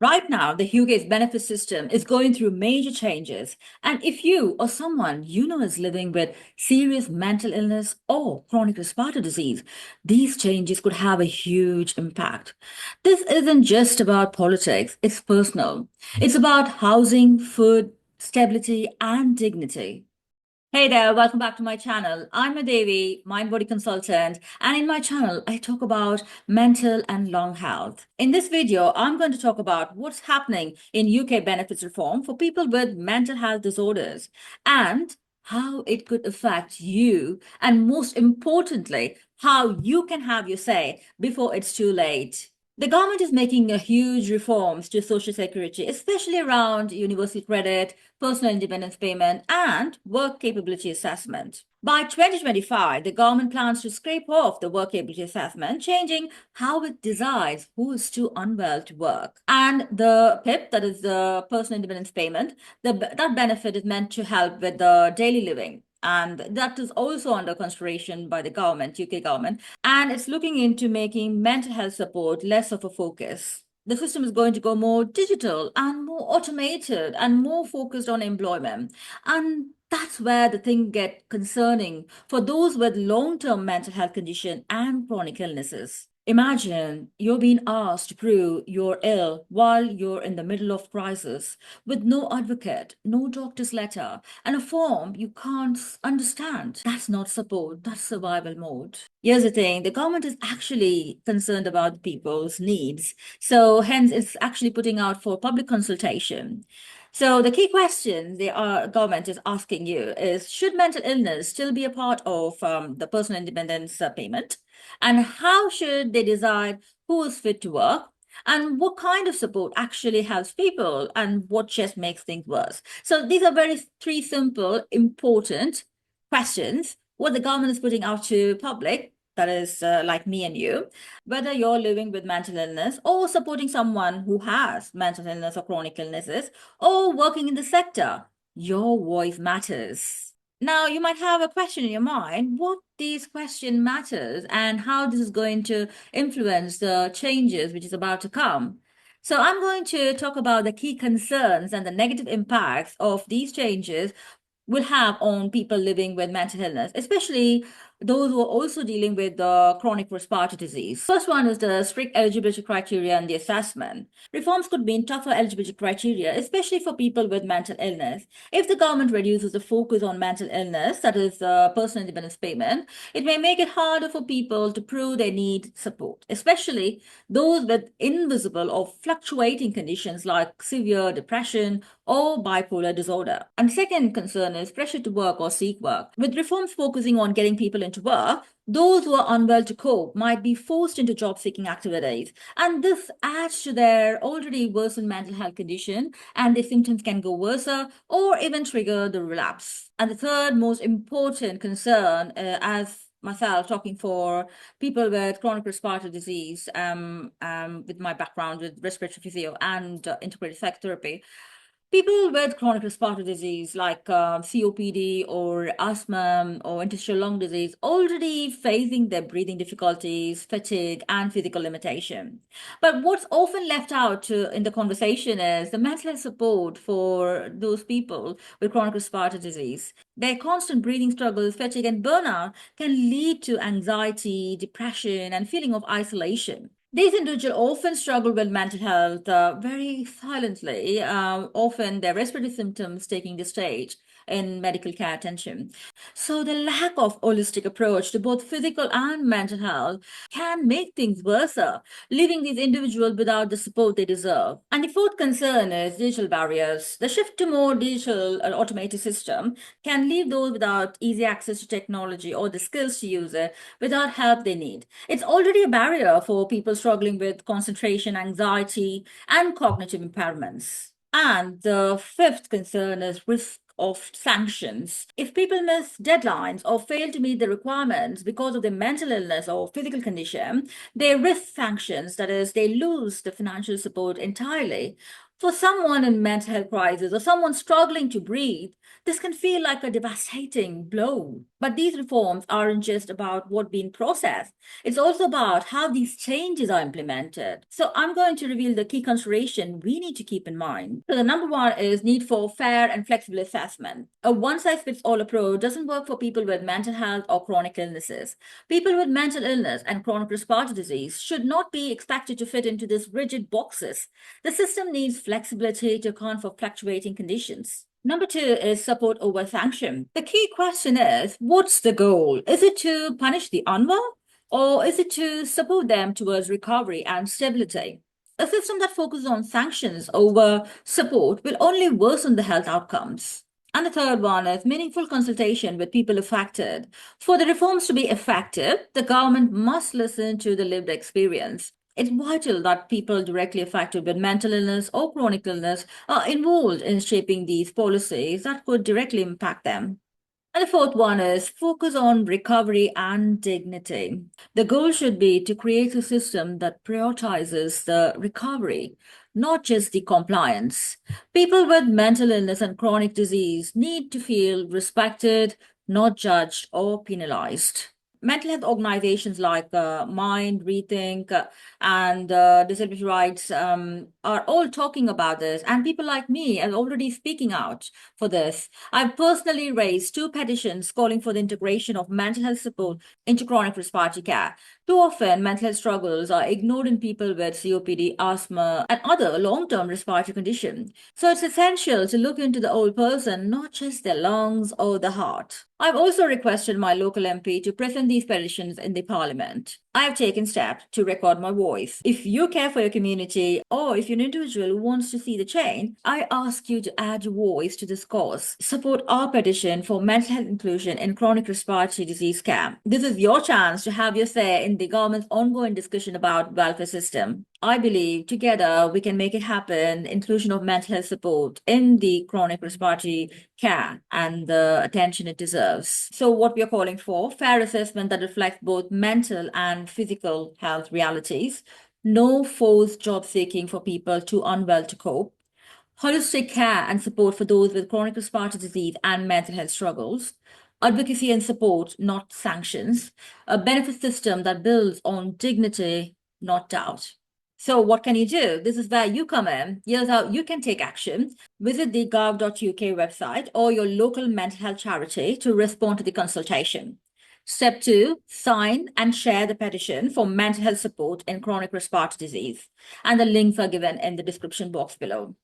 Right now, the UK's benefit system is going through major changes. And if you or someone you know is living with serious mental illness or chronic respiratory disease, these changes could have a huge impact. This isn't just about politics, it's personal. It's about housing, food, stability, and dignity. Hey there, welcome back to my channel. I'm a Devi, mind body consultant, and in my channel, I talk about mental and lung health. In this video, I'm going to talk about what's happening in UK benefits reform for people with mental health disorders and how it could affect you, and most importantly, how you can have your say before it's too late. The government is making a huge reforms to social security, especially around universal credit, personal independence payment, and work capability assessment. By 2025, the government plans to scrape off the work capability assessment, changing how it decides who is too unwell to work. And the PIP, that is the personal independence payment, that benefit is meant to help with the daily living. And that is also under consideration by the government, UK government, and it's looking into making mental health support less of a focus. The system is going to go more digital and more automated and more focused on employment. And that's where the thing get concerning for those with long-term mental health condition and chronic illnesses. Imagine you're being asked to prove you're ill while you're in the middle of crisis with no advocate, no doctor's letter, and a form you can't understand. That's not support, that's survival mode. Here's the thing, the government is actually concerned about people's needs. So hence it's actually putting out for public consultation. So the key question the government is asking you is, should mental illness still be a part of the personal independence payment? And how should they decide who is fit to work? And what kind of support actually helps people and what just makes things worse? So these are very three simple, important questions what the government is putting out to public, that is like me and you, whether you're living with mental illness or supporting someone who has mental illness or chronic illnesses or working in the sector, your voice matters. Now, you might have a question in your mind, what these question matters and how this is going to influence the changes which is about to come. So I'm going to talk about the key concerns and the negative impacts of these changes will have on people living with mental illness, especially those who are also dealing with the chronic respiratory disease. First one is the strict eligibility criteria and the assessment. Reforms could mean tougher eligibility criteria, especially for people with mental illness. If the government reduces the focus on mental illness, that is personal independence payment, it may make it harder for people to prove they need support, especially those with invisible or fluctuating conditions like severe depression or bipolar disorder. And the second concern is pressure to work or seek work. With reforms focusing on getting people into work, those who are unwell to cope might be forced into job seeking activities. And this adds to their already worsened mental health condition, and the symptoms can go worse or even trigger the relapse. And the third most important concern, as myself talking for people with chronic respiratory disease, with my background with respiratory physio and integrated psychotherapy, people with chronic respiratory disease like COPD or asthma or interstitial lung disease already facing their breathing difficulties, fatigue, and physical limitation. But what's often left out in the conversation is the mental health support for those people with chronic respiratory disease. Their constant breathing struggles, fatigue, and burnout can lead to anxiety, depression, and feeling of isolation. These individuals often struggle with mental health very silently, often their respiratory symptoms taking the stage in medical care attention. So the lack of holistic approach to both physical and mental health can make things worse, leaving these individuals without the support they deserve. And the fourth concern is digital barriers. The shift to more digital and automated system can leave those without easy access to technology or the skills to use it without help they need. It's already a barrier for people struggling with concentration, anxiety, and cognitive impairments. And the fifth concern is risk of sanctions. If people miss deadlines or fail to meet the requirements because of their mental illness or physical condition, they risk sanctions, that is, they lose the financial support entirely. For someone in mental health crisis or someone struggling to breathe, this can feel like a devastating blow. But these reforms aren't just about what's being processed. It's also about how these changes are implemented. So I'm going to reveal the key consideration we need to keep in mind. So the number one is need for fair and flexible assessment. A one-size-fits-all approach doesn't work for people with mental health or chronic illnesses. People with mental illness and chronic respiratory disease should not be expected to fit into these rigid boxes. The system needs flexibility to account for fluctuating conditions. Number two is support over sanction. The key question is, what's the goal? Is it to punish the unwell, or is it to support them towards recovery and stability? A system that focuses on sanctions over support will only worsen the health outcomes. And the third one is meaningful consultation with people affected. For the reforms to be effective, the government must listen to the lived experience. It's vital that people directly affected with mental illness or chronic illness are involved in shaping these policies that could directly impact them. And the fourth one is focus on recovery and dignity. The goal should be to create a system that prioritizes the recovery, not just the compliance. People with mental illness and chronic disease need to feel respected, not judged or penalized. Mental health organizations like Mind, Rethink, and Disability Rights are all talking about this, and people like me are already speaking out for this. I've personally raised two petitions calling for the integration of mental health support into chronic respiratory care. Too often, mental health struggles are ignored in people with COPD, asthma, and other long-term respiratory conditions. So it's essential to look into the whole person, not just their lungs or the heart. I've also requested my local MP to present these petitions in the parliament. I have taken steps to record my voice. If you care for your community or if you're an individual who wants to see the change, I ask you to add your voice to this cause. Support our petition for mental health inclusion in chronic respiratory disease care. This is your chance to have your say in the government's ongoing discussion about welfare system. I believe together we can make it happen, inclusion of mental health support in the chronic respiratory care and the attention it deserves. So what we are calling for, fair assessment that reflects both mental and physical health realities, no forced job seeking for people too unwell to cope, holistic care and support for those with chronic respiratory disease and mental health struggles, advocacy and support, not sanctions, a benefit system that builds on dignity, not doubt. So what can you do? This is where you come in. Here's how you can take action. Visit the gov.uk website or your local mental health charity to respond to the consultation. Step two, sign and share the petition for mental health support in chronic respiratory disease. And the links are given in the description box below.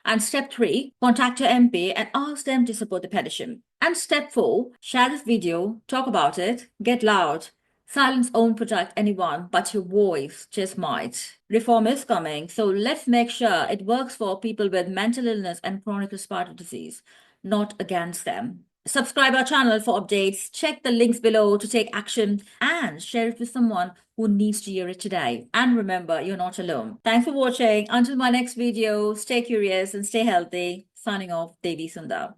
And step three, contact your MP and ask them to support the petition. And step four, share this video, talk about it, get loud. Silence won't protect anyone, but your voice just might. Reform is coming, so let's make sure it works for people with mental illness and chronic respiratory disease, not against them. Subscribe our channel for updates, check the links below to take action, and share it with someone who needs to hear it today. And remember, you're not alone. Thanks for watching. Until my next video, stay curious and stay healthy. Signing off, Devi Sundar.